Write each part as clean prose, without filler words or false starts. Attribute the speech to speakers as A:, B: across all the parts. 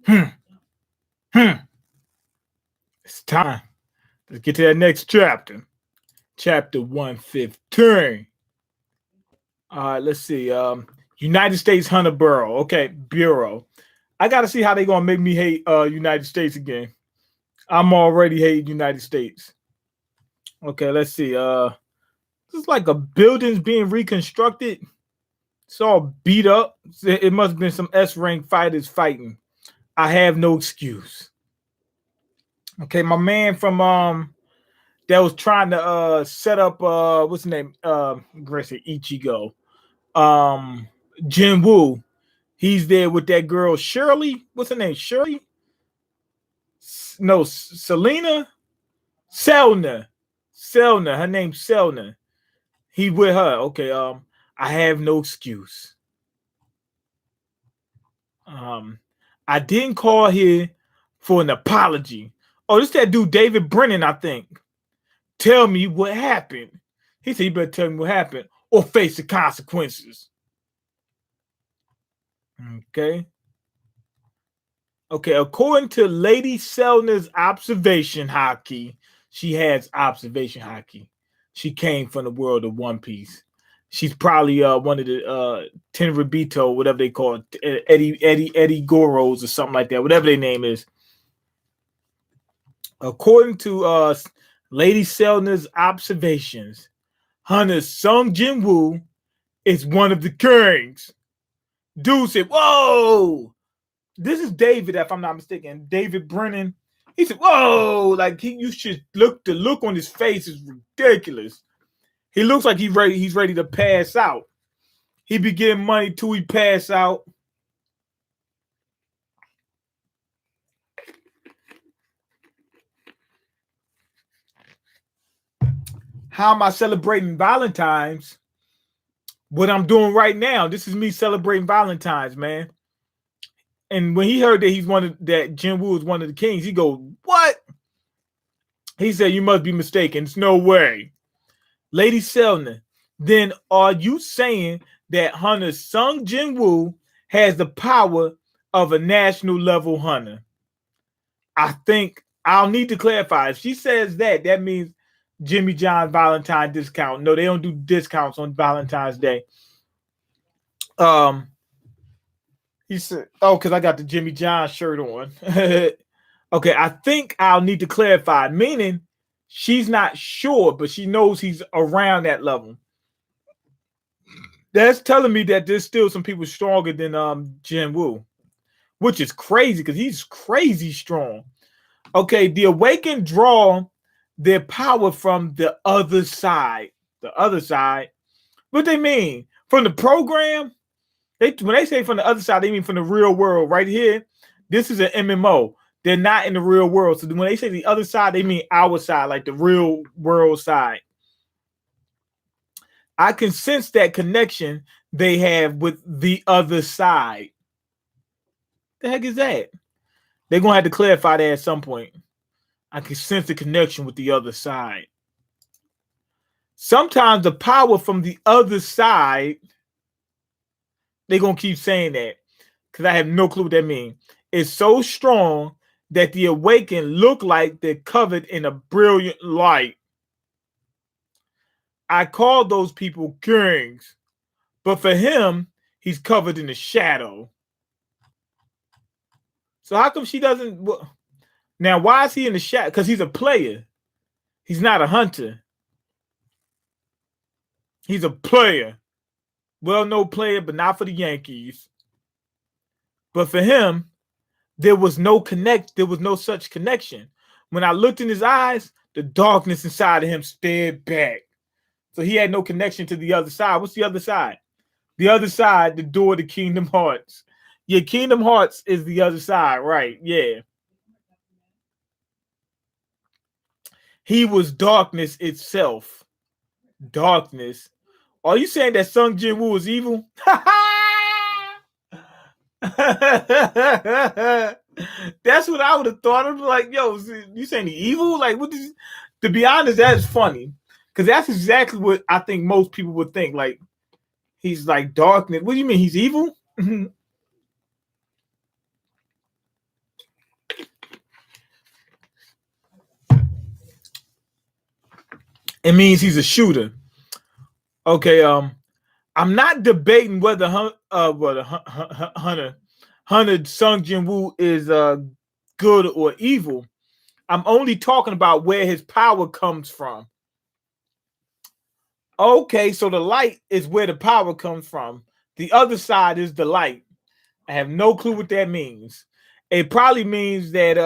A: Hmm. Hmm. It's time. Let's get to that next chapter. Chapter 115. All right, let's see. United States Hunter Bureau. Okay, Bureau. I gotta see how they gonna make me hate United States again. I'm already hating United States. Okay, let's see. This is like a building's being reconstructed. It's all beat up. It must have been some S rank fighters fighting. I have no excuse. Okay, my man from that was trying to set up what's his name? Aggressive Ichigo. Um Jin-woo. He's there with that girl Shirley. What's her name? Shirley? No, Selena? Selna. Selna. Her name's Selna. He with her. Okay, I have no excuse. Um I didn't call here for an apology. Oh, this that dude David Brennan, I think. Tell me what happened. He said, you better tell me what happened or face the consequences. Okay. Okay, according to Lady Selna's observation hockey, she has observation hockey. She came from the world of One Piece. She's probably one of the Tenribito, whatever they call it, Eddie Goros or something like that, whatever their name is. According to Lady Selna's observations, Hunter Sung Jin-woo is one of the kings. Dude said, whoa! This is David, if I'm not mistaken. David Brennan. He said, whoa! Like, you should look, the look on his face is ridiculous. He looks like he's ready to pass out. He be getting money till he pass out. How am I celebrating Valentine's? What I'm doing right now. This is me celebrating Valentine's, man. And when he heard that that Jin-woo is one of the kings, he go, what? He said, you must be mistaken. It's no way. Lady Selna, then are you saying that Hunter Sung Jin-woo has the power of a national level hunter? I think I'll need to clarify. If she says that, that means Jimmy John's Valentine discount. No, they don't do discounts on Valentine's Day. He said, oh, because I got the Jimmy John shirt on. Okay, I think I'll need to clarify, meaning she's not sure, but she knows he's around that level. That's telling me that there's still some people stronger than Jin-woo, which is crazy because he's crazy strong. Okay, the Awakened draw their power from the other side. The other side? What they mean? From the program? When they say from the other side, they mean from the real world. Right here, this is an MMO. They're not in the real world. So when they say the other side, they mean our side, like the real world side. I can sense that connection they have with the other side. The heck is that? They're going to have to clarify that at some point. I can sense the connection with the other side. Sometimes the power from the other side, they're going to keep saying that because I have no clue what that means. It's so strong that the Awakened look like they're covered in a brilliant light. I call those people kings, but for him, he's covered in the shadow. So how come she doesn't? Now, why is he in the shadow? Because he's a player. He's not a hunter. He's a player. Well-known player, but not for the Yankees. But for him, there was no such connection. When I looked in his eyes, the darkness inside of him stared back. So he had no connection to the other side. What's the other side? The other side, the door to Kingdom Hearts. Yeah, Kingdom Hearts is the other side, right? Yeah. He was darkness itself. Darkness. Are you saying that Sung Jin-woo is evil? That's what I would have thought. I'm like, yo, you saying he evil? Like, what is? To be honest, that's funny because that's exactly what I think most people would think. Like, he's like darkness. What do you mean he's evil? It means he's a shooter. Okay, I'm not debating whether Hunter Sung Jin-woo is good or evil. I'm only talking about where his power comes from. Okay, so the light is where the power comes from. The other side is the light. I have no clue what that means. It probably means that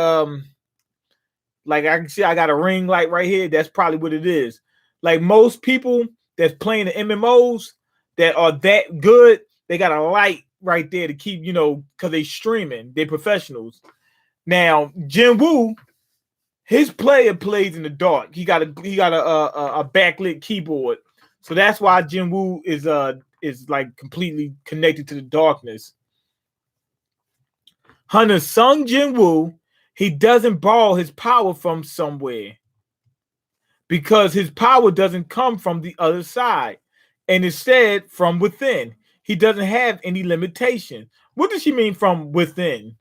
A: like I can see I got a ring light right here. That's probably what it is. Like most people that's playing the MMOs that are that good, they got a light right there to keep, because they streaming, they professionals. Now, Jin-woo, his player plays in the dark. He got a backlit keyboard. So that's why Jin-woo is like completely connected to the darkness. Hunter Sung Jin-woo, he doesn't borrow his power from somewhere because his power doesn't come from the other side and instead from within. He doesn't have any limitation. What does she mean from within?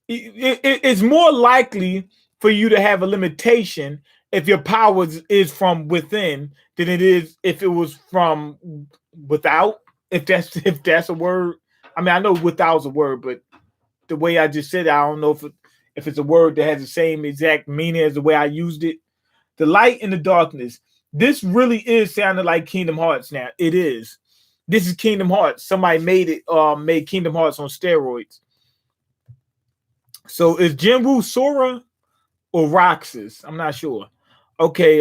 A: It's more likely for you to have a limitation if your power is from within than it is if it was from without. If that's a word. I mean, I know without is a word, but the way I just said it, I don't know if it's a word that has the same exact meaning as the way I used it. The light and the darkness. This really is sounding like Kingdom Hearts now. It is. This is Kingdom Hearts. Somebody made Kingdom Hearts on steroids. So is Jin-woo Sora or Roxas? I'm not sure. Okay,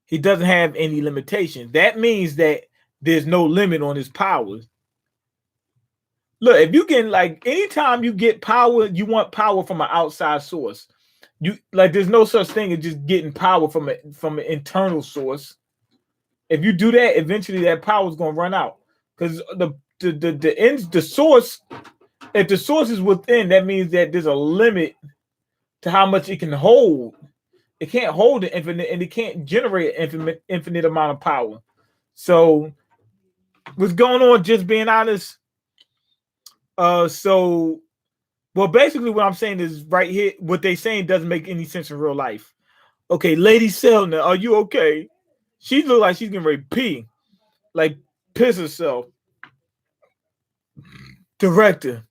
A: he doesn't have any limitations. That means that there's no limit on his powers. Look, if you can, like, anytime you get power, you want power from an outside source. There's no such thing as just getting power from an internal source. If you do that, eventually that power is gonna run out. Because the source, if the source is within, that means that there's a limit to how much it can hold. It can't hold an infinite, and it can't generate an infinite amount of power. So, what's going on? Just being honest. Basically, what I'm saying is right here. What they saying doesn't make any sense in real life. Okay, Lady Selna, are you okay? She looks like she's getting ready to pee, like piss herself. Director,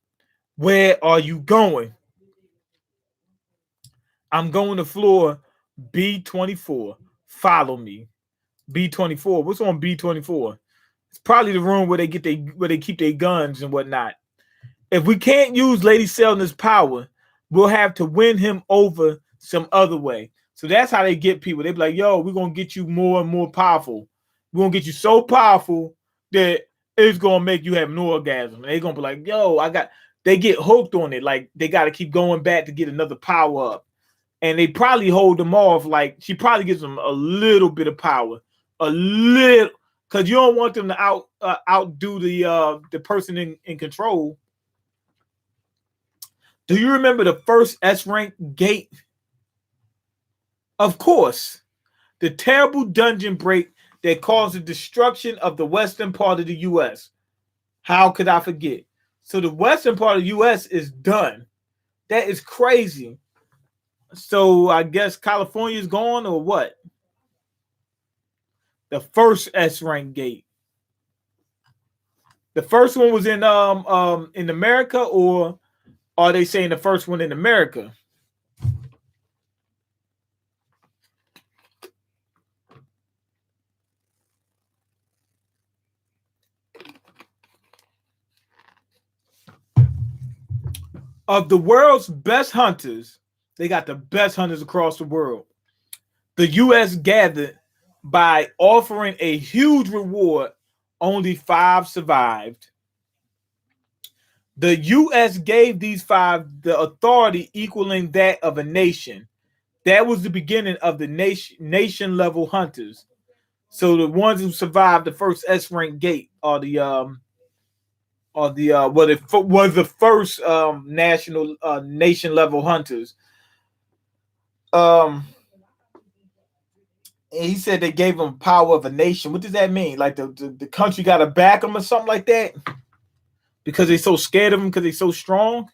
A: where are you going? I'm going to floor B24. Follow me. B24. What's on B24? It's probably the room where they keep their guns and whatnot. If we can't use Lady Selna's power, we'll have to win him over some other way. So that's how they get people. They be like, yo, we're going to get you more and more powerful. We're going to get you so powerful that it's going to make you have an orgasm. And they're going to be like, yo, they get hooked on it. Like, they got to keep going back to get another power up. And they probably hold them off. Like, she probably gives them a little bit of power. A little. Because you don't want them to outdo the person in control. Do you remember the first S-rank gate? Of course. The terrible dungeon break that caused the destruction of the western part of the U.S. How could I forget? So the western part of the U.S. is done. That is crazy. So I guess California is gone or what? The first S-rank gate. The first one was in America, or are they saying the first one in America? Of the world's best hunters, they got the best hunters across the world. The U.S. gathered by offering a huge reward. Only 5 survived. The U.S. gave these 5 the authority equaling that of a nation. That was the beginning of the nation level hunters. So the ones who survived the first S-rank gate are the was the first national nation level hunters. He said they gave them power of a nation. What does that mean? Like the country got to back them or something like that? Because they're so scared of them because they're so strong?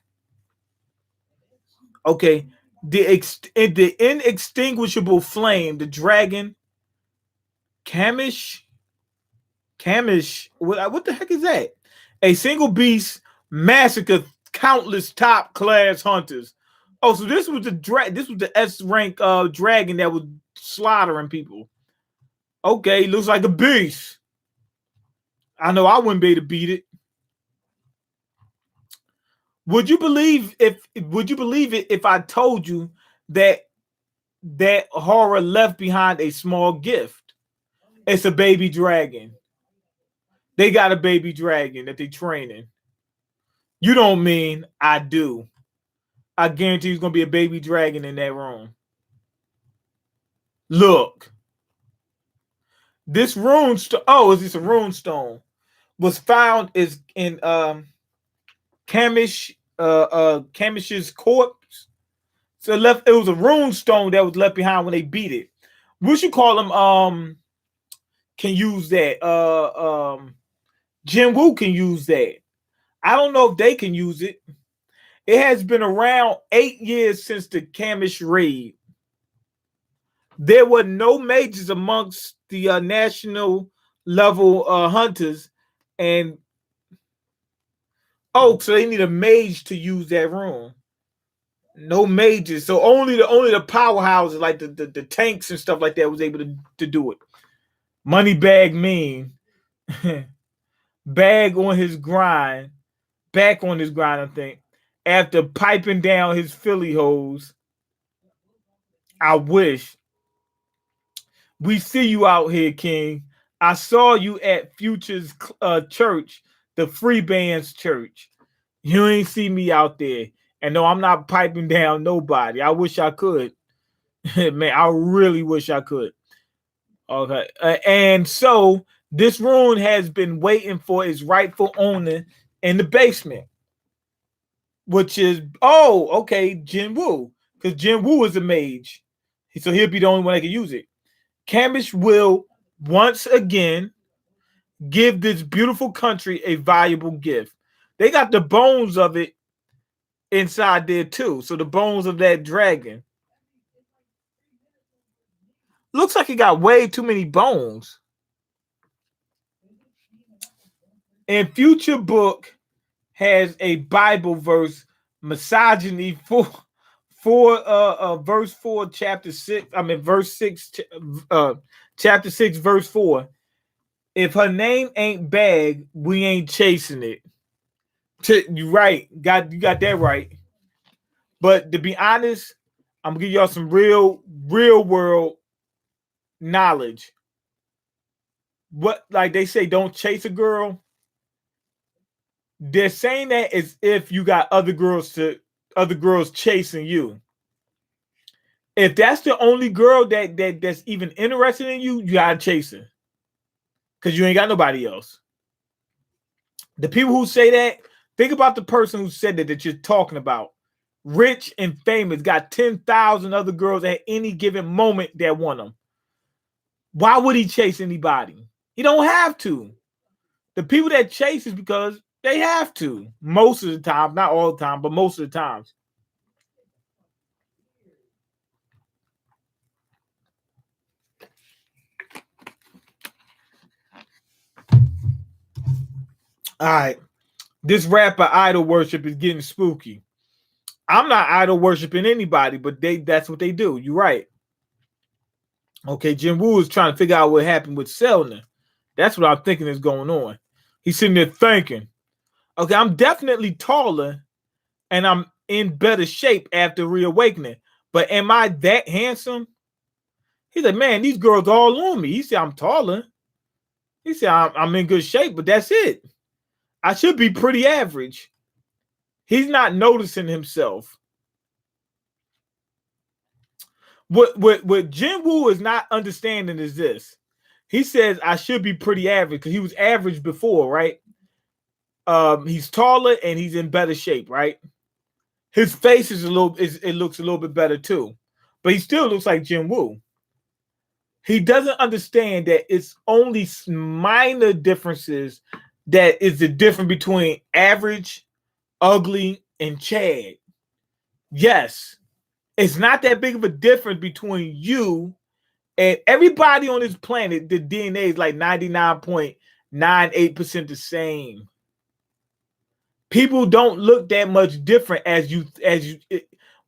A: Okay, the inextinguishable flame, the dragon, Kamish, what the heck is that? A single beast massacred countless top class hunters. Oh, so this was the S rank dragon that was slaughtering people. Okay, looks like a beast. I know I wouldn't be able to beat it. Would you believe it if I told you that horror left behind a small gift? It's a baby dragon. They got a baby dragon that they training. You don't mean I do. I guarantee there's gonna be a baby dragon in that room. Look, this rune stone. Oh, is this a rune stone? Was found is in Kamish's corpse. So it was a rune stone that was left behind when they beat it. We should call them can use that. Jin-woo can use that. I don't know if they can use it. It has been around 8 years since the Kamish raid. There were no majors amongst the national level hunters, and so they need a mage to use that room. No majors, so only the powerhouses like the tanks and stuff like that was able to do it. Moneybag Mean, bag on his grind, back on his grind. I think after piping down his Philly hoes. I wish. We see you out here, King. I saw you at Future's church, the Free Bands church. You ain't see me out there. And no, I'm not piping down nobody. I wish I could. Man, I really wish I could. Okay. And so this rune has been waiting for its rightful owner in the basement. Which is, okay, Jin-woo. Because Jin-woo is a mage. So he'll be the only one that can use it. Kamish will once again give this beautiful country a valuable gift. They got the bones of it inside there too. So the bones of that dragon. Looks like it got way too many bones. And Future Book has a Bible verse, misogyny verse 4, chapter 6. I mean, verse 6, chapter 6, verse 4. If her name ain't Bag, we ain't chasing it. You right. You got that right. But to be honest, I'm gonna give y'all some real world knowledge. What, like they say, don't chase a girl. They're saying that as if you got other girls chasing you. If that's the only girl that's even interested in you, you gotta chase her. Because you ain't got nobody else. The people who say that, think about the person who said that you're talking about. Rich and famous, got 10,000 other girls at any given moment that want them. Why would he chase anybody? He don't have to. The people that chase is because they have to. Most of the time, not all the time, but most of the times. All right. This rapper idol worship is getting spooky. I'm not idol worshiping anybody, but that's what they do. You're right. Okay, Jin-woo is trying to figure out what happened with Selna. That's what I'm thinking is going on. He's sitting there thinking, okay, I'm definitely taller and I'm in better shape after reawakening. But am I that handsome? He's like, man, these girls all on me. He said, I'm taller. He said, I'm in good shape, but that's it. I should be pretty average. He's not noticing himself. What Jin-woo is not understanding is this. He says, I should be pretty average because he was average before, right? He's taller and he's in better shape, right? His face is it looks a little bit better too, but he still looks like Jin-woo. He doesn't understand that it's only minor differences that is the difference between average, ugly, and Chad. Yes, it's not that big of a difference between you and everybody on this planet. The DNA is like 99.98% the same. People don't look that much different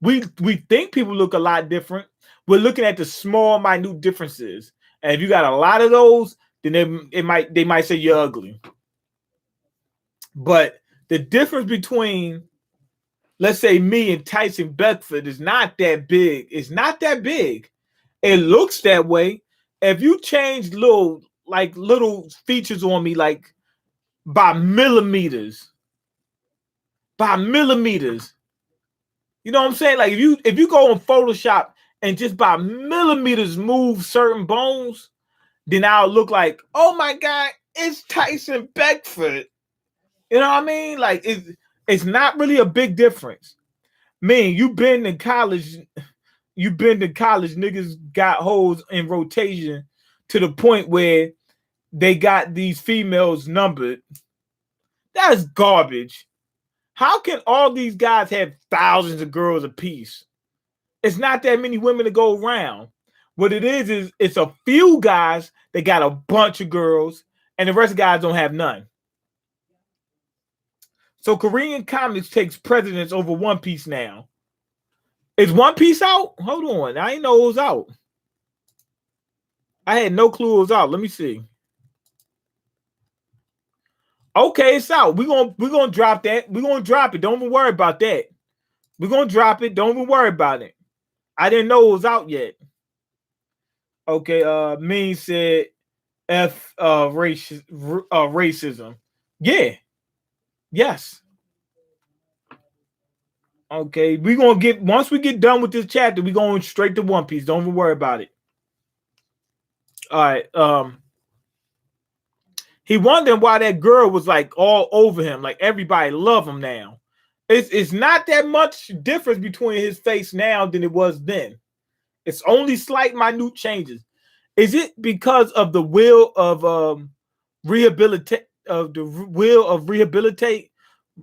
A: we think people look a lot different. We're looking at the small, minute differences. And if you got a lot of those, then they might say you're ugly. But the difference between, let's say, me and Tyson Beckford is not that big. It's not that big. It looks that way. If you change little features on me, like by millimeters, you know what I'm saying? Like if you go on Photoshop and just by millimeters move certain bones, then I'll look like, oh my God, it's Tyson Beckford. You know what I mean? Like it's not really a big difference. Man, you've been to college, niggas got hoes in rotation to the point where they got these females numbered. That's garbage. How can all these guys have thousands of girls apiece? It's not that many women to go around. What it is it's a few guys that got a bunch of girls, and the rest of guys don't have none. So Korean comics takes precedence over One Piece now. Is One Piece out? Hold on. I didn't know it was out. I had no clue it was out. Let me see. Okay, it's out. We're gonna drop that. We're gonna drop it. Don't even worry about that. We're gonna drop it. Don't even worry about it. I didn't know it was out yet. Okay, Mean said F racism. Yeah. Yes. Okay, we're gonna get, once we get done with this chapter, we're going straight to One Piece. Don't even worry about it. All right. He wondered why that girl was like all over him, like everybody love him now. It's not that much difference between his face now than it was then. It's only slight, minute changes. Is it because of the will of rehabilitate?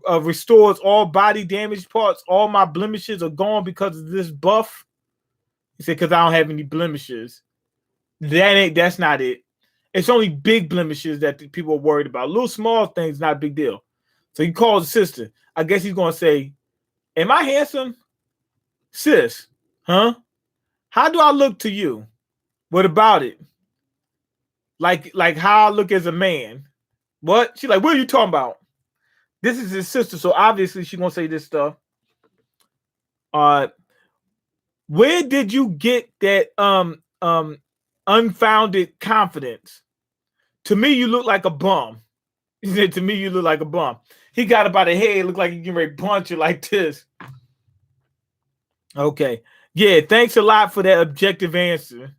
A: Restores all body damaged parts. All my blemishes are gone because of this buff. He said, because I don't have any blemishes. That's not it. It's only big blemishes that the people are worried about. Little small things, not a big deal. So he calls his sister. I guess he's gonna say, am I handsome? Sis, huh? How do I look to you? What about it? Like how I look as a man. What? She's like, what are you talking about? This is his sister, so obviously she's gonna say this stuff. Where did you get that unfounded confidence? To me, you look like a bum. He said, to me, you look like a bum. He got about a head, look like he can ready to punch you like this. Okay. Yeah, thanks a lot for that objective answer.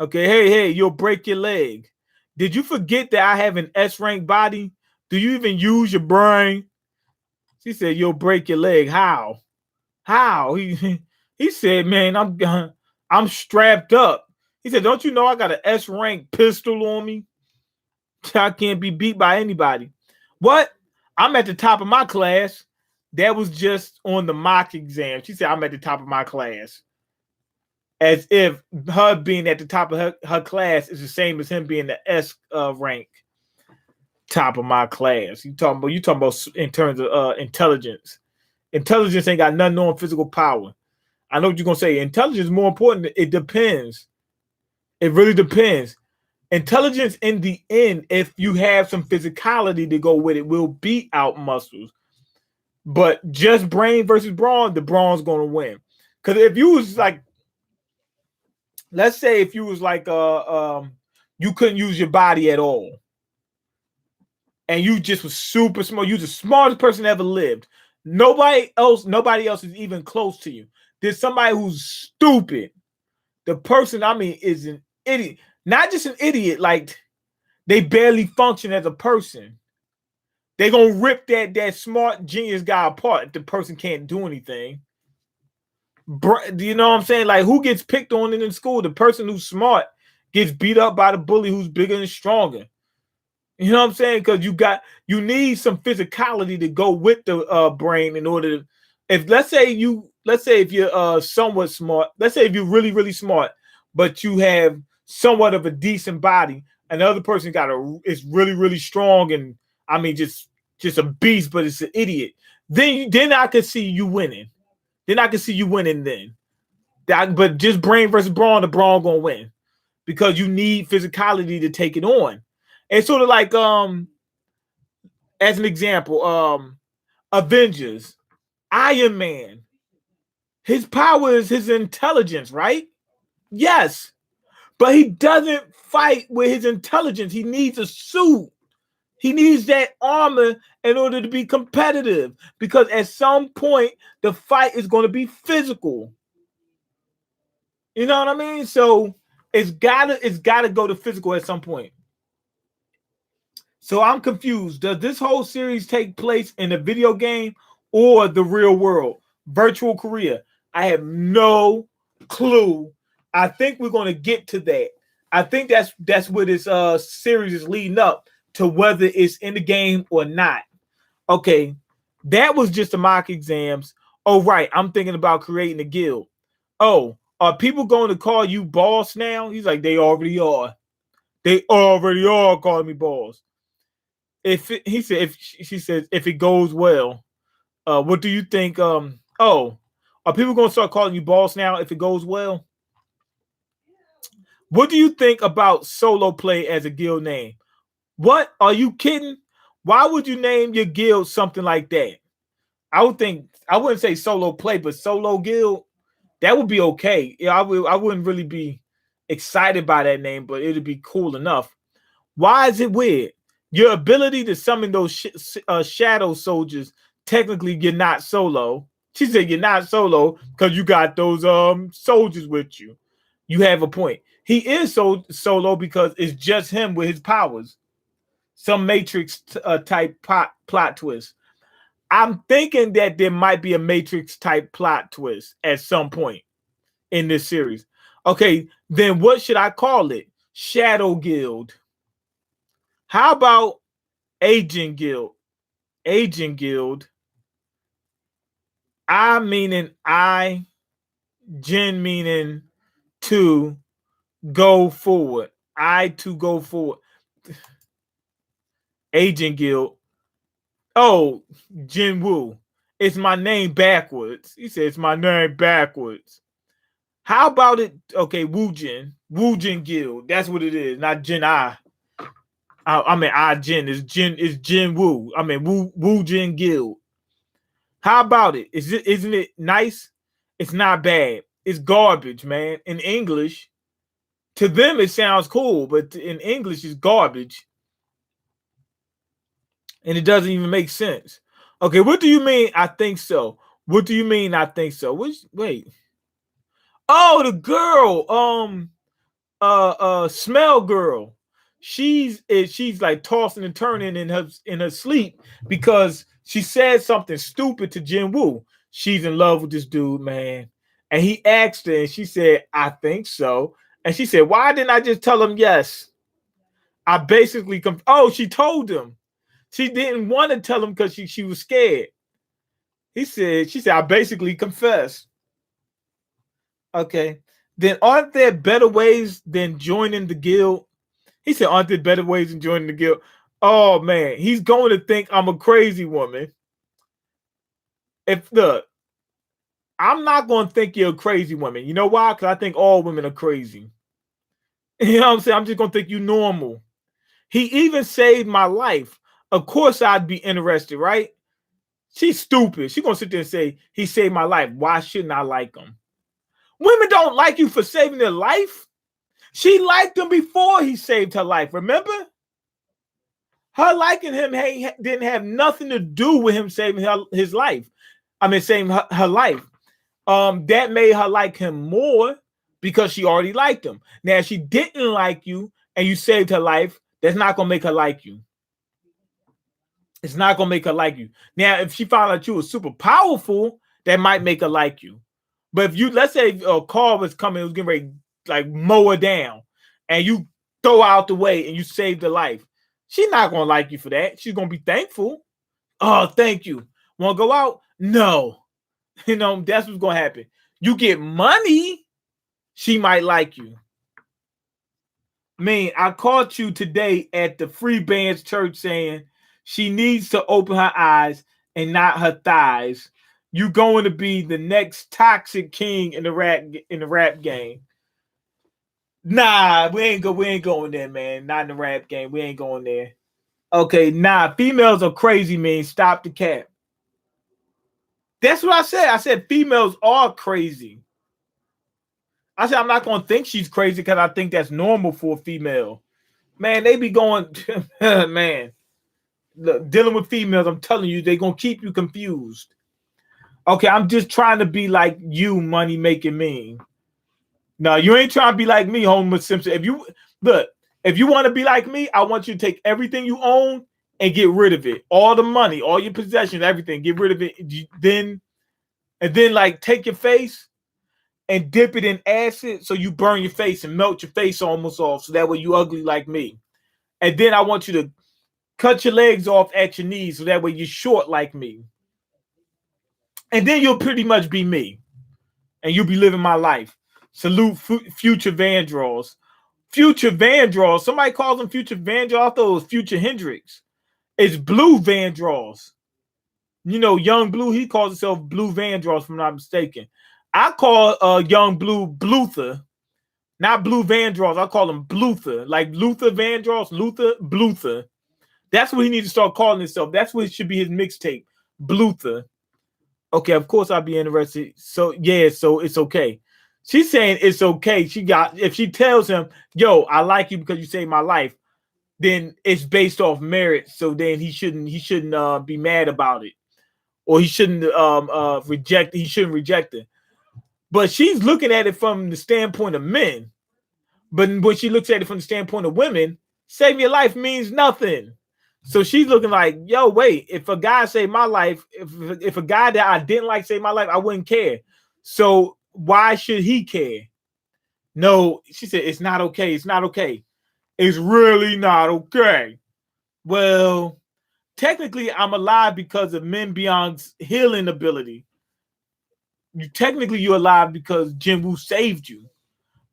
A: Okay, hey, you'll break your leg. Did you forget that I have an S-rank body? Do you even use your brain? She said, you'll break your leg. How? He said, man, I'm strapped up. He said, don't you know I got an S-rank pistol on me? I can't be beat by anybody. What? I'm at the top of my class. That was just on the mock exam. She said, I'm at the top of my class. As if her being at the top of her class is the same as him being the S rank top of my class. You talking about in terms of intelligence. Intelligence ain't got nothing on physical power. I know what you're gonna say. Intelligence is more important. It depends. It really depends. Intelligence in the end, if you have some physicality to go with it, will beat out muscles. But just brain versus brawn, the brawn's gonna win. Because if you was like, let's say if you was like you couldn't use your body at all, and you just was super smart, you the smartest person ever lived. Nobody else is even close to you. There's somebody who's stupid. The person, I mean, is an idiot. Not just an idiot, like they barely function as a person. They're gonna rip that smart genius guy apart if the person can't do anything. Do you know what I'm saying? Like, who gets picked on in school? The person who's smart gets beat up by the bully who's bigger and stronger. You know what I'm saying? Because you need some physicality to go with the brain in order if let's say if you're somewhat smart, let's say if you're really, really smart, but you have somewhat of a decent body, and the other person is really, really strong, and I mean just a beast, but it's an idiot. Then I could see you winning. Then I can see you winning then. But just brain versus brawn, the brawn gonna win because you need physicality to take it on. It's sort of like as an example, Avengers, Iron Man. His power is his intelligence, right? Yes. But he doesn't fight with his intelligence. He needs a suit. He needs that armor in order to be competitive because at some point the fight is going to be physical. You know what I mean? So it's gotta go to physical at some point. So I'm confused. Does this whole series take place in a video game or the real world? Virtual Korea. I have no clue. I think we're going to get to that. I think that's what this series is leading up to, whether it's in the game or not. Okay, that was just the mock exams. Oh, right. I'm thinking about creating a guild. Oh, are people going to call you boss now? He's like, they already are. They already are calling me boss. She says, if it goes well, what do you think? Are people going to start calling you boss now if it goes well? What do you think about solo play as a guild name? What? Are you kidding? Why would you name your guild something like that? I wouldn't say solo play, but solo guild, that would be okay. Yeah, I wouldn't really be excited by that name, but it'd be cool enough. Why is it weird? Your ability to summon those shadow soldiers, technically you're not solo. She said you're not solo because you got those soldiers with you. You have a point. He is solo because it's just him with his powers. Some Matrix type plot twist. I'm thinking that there might be a Matrix type plot twist at some point in this series. Okay, then what should I call it? Shadow Guild. How about Agent Guild? Agent Guild. I meaning I, Jin meaning to go forward. I to go forward. Agent Guild. Oh, jin-woo. It's my name backwards. He said it's my name backwards. How about it? Okay, Woojin Guild. That's what it is, not Jin I. I mean I Jin is Jin-woo. I mean Woojin Guild. How about it? Isn't it nice? It's not bad. It's garbage, man. In English, to them it sounds cool, but in English it's garbage. And it doesn't even make sense. Okay, what do you mean? I think so. What do you mean? I think so. Wait. Oh, the girl. Smell girl. She's like tossing and turning in her sleep because she said something stupid to Jin-woo. She's in love with this dude, man. And he asked her, and she said, "I think so." And she said, "Why didn't I just tell him yes?" I basically she told him. She didn't want to tell him because she was scared. She said, "I basically confessed." Okay. Then aren't there better ways than joining the guild? He said, aren't there better ways than joining the guild? Oh man, he's going to think I'm a crazy woman. I'm not going to think you're a crazy woman. You know why? Because I think all women are crazy. You know what I'm saying? I'm just going to think you normal. He even saved my life. Of course I'd be interested, right? She's stupid. She's going to sit there and say, he saved my life. Why shouldn't I like him? Women don't like you for saving their life. She liked him before he saved her life. Remember? Her liking him didn't have nothing to do with him saving his life. I mean, saving her life. That made her like him more because she already liked him. Now, if she didn't like you and you saved her life, that's not going to make her like you. It's not going to make her like you. Now, if she found out you were super powerful, that might make her like you. But if let's say a car was coming, it was getting ready to like mow her down, and you throw her out the way and you saved her life, she's not going to like you for that. She's going to be thankful. Oh, thank you. Want to go out? No. You know, that's what's gonna happen. You get money, she might like you. Man, I caught you today at the Free Bands Church saying she needs to open her eyes and not her thighs. You going to be the next toxic king in the rap game. Nah, we ain't going there, man. Not in the rap game. We ain't going there. Okay, nah, females are crazy, man. Stop the cap. That's what I said. I said females are crazy. I said I'm not gonna think she's crazy because I think that's normal for a female. Man, they be going, man. Look, dealing with females, I'm telling you, they're gonna keep you confused. Okay, I'm just trying to be like you, money making mean. No, you ain't trying to be like me, Homer Simpson. If you want to be like me, I want you to take everything you own and get rid of it. All the money, all your possessions, everything, get rid of it. Then like take your face and dip it in acid so you burn your face and melt your face almost off so that way you ugly like me. And then I want you to cut your legs off at your knees so that way you're short like me. And then you'll pretty much be me. And you'll be living my life. Salute Future Vandross. Future Vandross. Somebody calls him Future Vandross. I thought it was Future Hendrix. It's Blue Vandross. You know, Young Blue, he calls himself Blue Vandross, if I'm not mistaken. I call Young Blue Bluther. Not Blue Vandross. I call him Bluther. Like Luther Vandross. Luther Bluther. That's what he needs to start calling himself. That's what should be his mixtape. Bluther. Okay, of course I'd be interested. So yeah, so it's okay. She's saying it's okay. If she tells him, yo, I like you because you saved my life, then it's based off merit. So then he shouldn't be mad about it. Or he shouldn't reject it. But she's looking at it from the standpoint of men. But when she looks at it from the standpoint of women, saving your life means nothing. So she's looking like, yo, wait, if a guy saved my life, if a guy that I didn't like saved my life, I wouldn't care. So why should he care? No, she said, it's not okay. It's not okay. It's really not okay. Well, technically, I'm alive because of MeanGolden's healing ability. You're alive because Jin-woo saved you.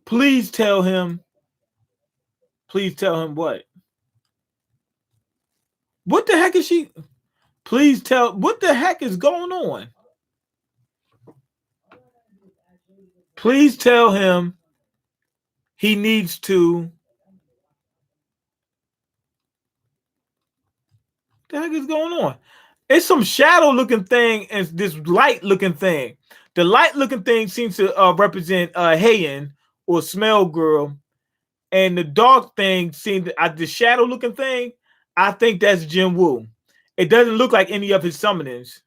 A: Please tell him what? What the heck is she? Please tell what the heck is going on? Please tell him he needs to. What the heck is going on? It's some shadow looking thing and this light looking thing. The light looking thing seems to represent Heian or Smell Girl. And the dark thing seems the shadow looking thing. I think that's Jin-woo. It doesn't look like any of his summonings.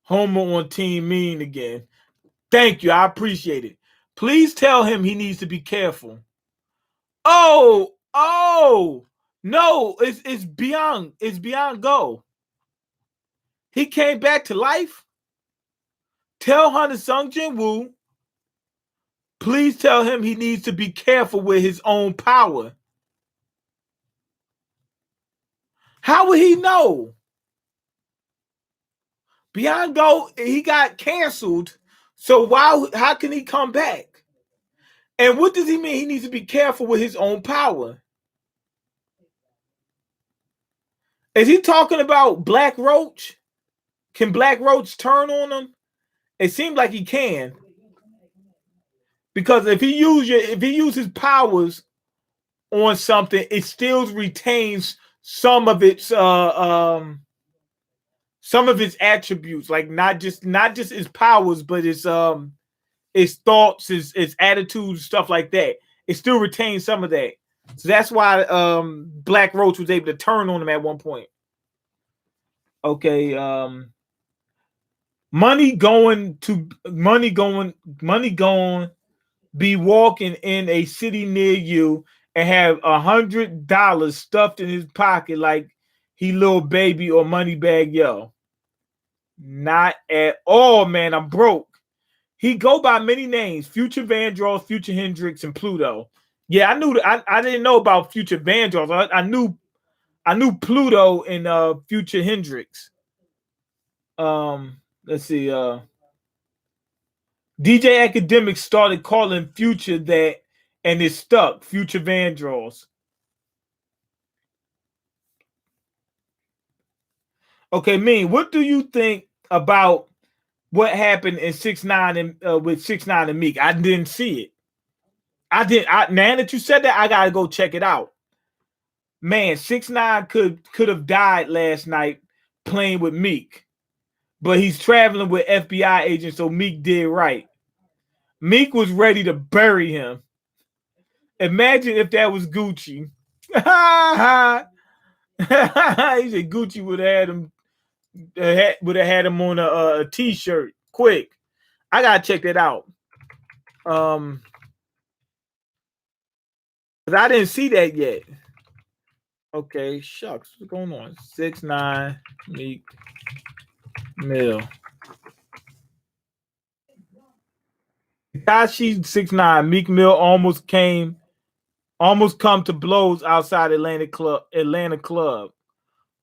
A: Homer on Team Mean again. Thank you. I appreciate it. Please tell him he needs to be careful. Oh, no, it's beyond go. He came back to life. Tell Hunter Sung Jin-woo. Please tell him he needs to be careful with his own power. How would he know? Beyond Go, he got canceled. So how can he come back? And what does he mean he needs to be careful with his own power? Is he talking about Black Roach? Can Black Roach turn on him? It seems like he can. Because if he uses powers on something, it still retains some of its attributes, like not just his powers, but his thoughts, his attitudes, stuff like that. It still retains some of that. So that's why Black Roach was able to turn on him at one point. Okay, money going be walking in a city near you and have $100 stuffed in his pocket like he little baby or money bag yo. Not at all, man. I'm broke. He go by many names: Future Vandross, Future Hendrix, and Pluto. Yeah, I knew that. I didn't know about Future Vandross. I knew Pluto and Future Hendrix. Let's see. DJ Academic started calling Future that, and it stuck. Future Vandross. Okay, Mean, what do you think about what happened in 6ix9ine and with 6ix9ine and Meek? I didn't see it. Now that you said that, I gotta go check it out. Man, 6ix9ine could have died last night playing with Meek, but he's traveling with FBI agents, so Meek did right. Meek was ready to bury him. Imagine if that was Gucci. He said Gucci would have had him on a t-shirt. Quick, I gotta check that out. Cause I didn't see that yet. Okay, shucks, what's going on? 6ix9ine, Meek Mill. Tekashi 6ix9ine, Meek Mill almost come to blows outside Atlanta club.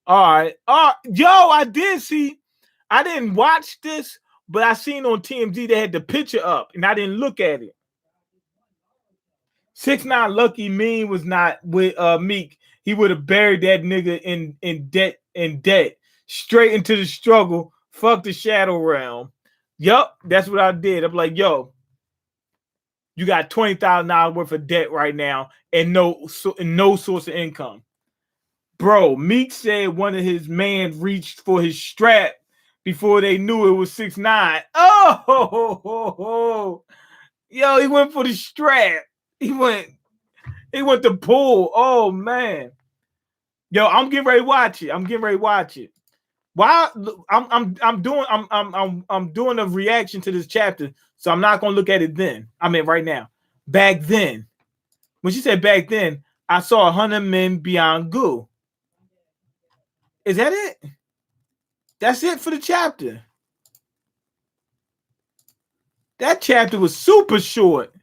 A: All right. Yo, I did see. I didn't watch this, but I seen on TMZ they had the picture up, and I didn't look at it. 6ix9ine lucky Mean was not with Meek. He would have buried that nigga in debt. Straight into the struggle. Fuck the shadow realm. Yup, that's what I did. I'm like, yo, you got $20,000 worth of debt right now and no source of income. Bro, Meek said one of his men reached for his strap before they knew it was 6ix9ine. Oh, yo, he went for the strap. He went to pull. Oh man, yo, I'm getting ready to watch it. Why? I'm doing a reaction to this chapter, so I'm not gonna look at it then. I mean, right now. Back then, when she said back then, I saw 100 men beyond Goo. Is that it? That's it for the chapter. That chapter was super short.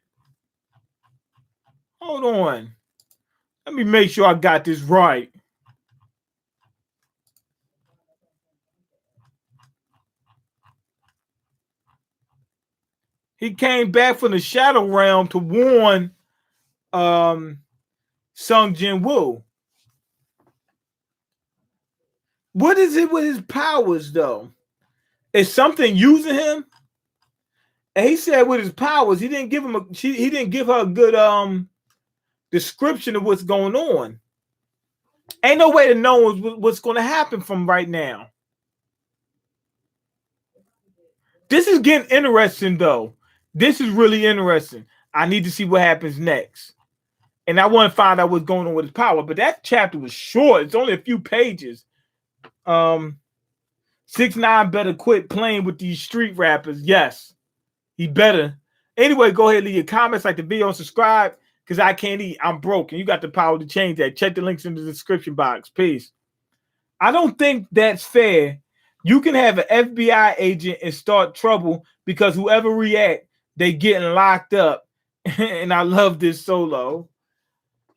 A: Hold on. Let me make sure I got this right. He came back from the shadow realm to warn Sung Jin-woo. What is it with his powers, though? Is something using him? And he said with his powers, he didn't give her a good description of what's going on. Ain't no way to know what's going to happen from right now. This is getting interesting, though. This is really interesting. I need to see what happens next. And I want to find out what's going on with his power. But that chapter was short. It's only a few pages. 6ix9ine better quit playing with these street rappers. Yes, he better. Anyway, go ahead, leave your comments, like the video, and subscribe, because I can't eat. I'm broke, and you got the power to change that. Check the links in the description box. Peace. I don't think that's fair. You can have an FBI agent and start trouble because whoever react, they getting locked up. And I love this solo.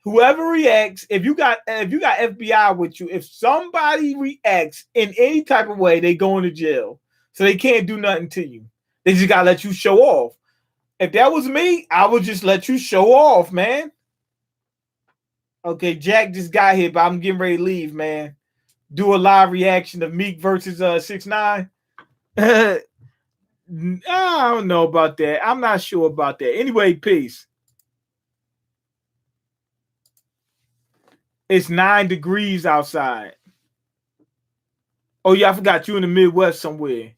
A: Whoever reacts, if you got FBI with you, if somebody reacts in any type of way, they go into jail. So they can't do nothing to you. They just gotta let you show off. If that was me, I would just let you show off, man. Okay, Jack just got here, but I'm getting ready to leave, man. Do a live reaction of Meek versus 6ix9ine. I don't know about that. I'm not sure about that. Anyway, peace. It's 9 degrees outside. Oh, yeah, I forgot you in the Midwest somewhere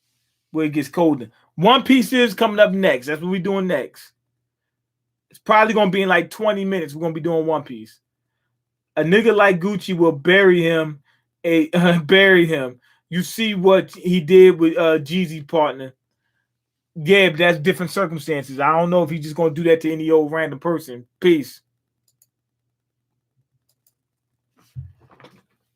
A: where it gets colder. One Piece is coming up next. That's what we're doing next. It's probably going to be in like 20 minutes. We're going to be doing One Piece. A nigga like Gucci will bury him. Bury him. You see what he did with Jeezy partner. Yeah, but that's different circumstances. I don't know if he's just going to do that to any old random person. Peace.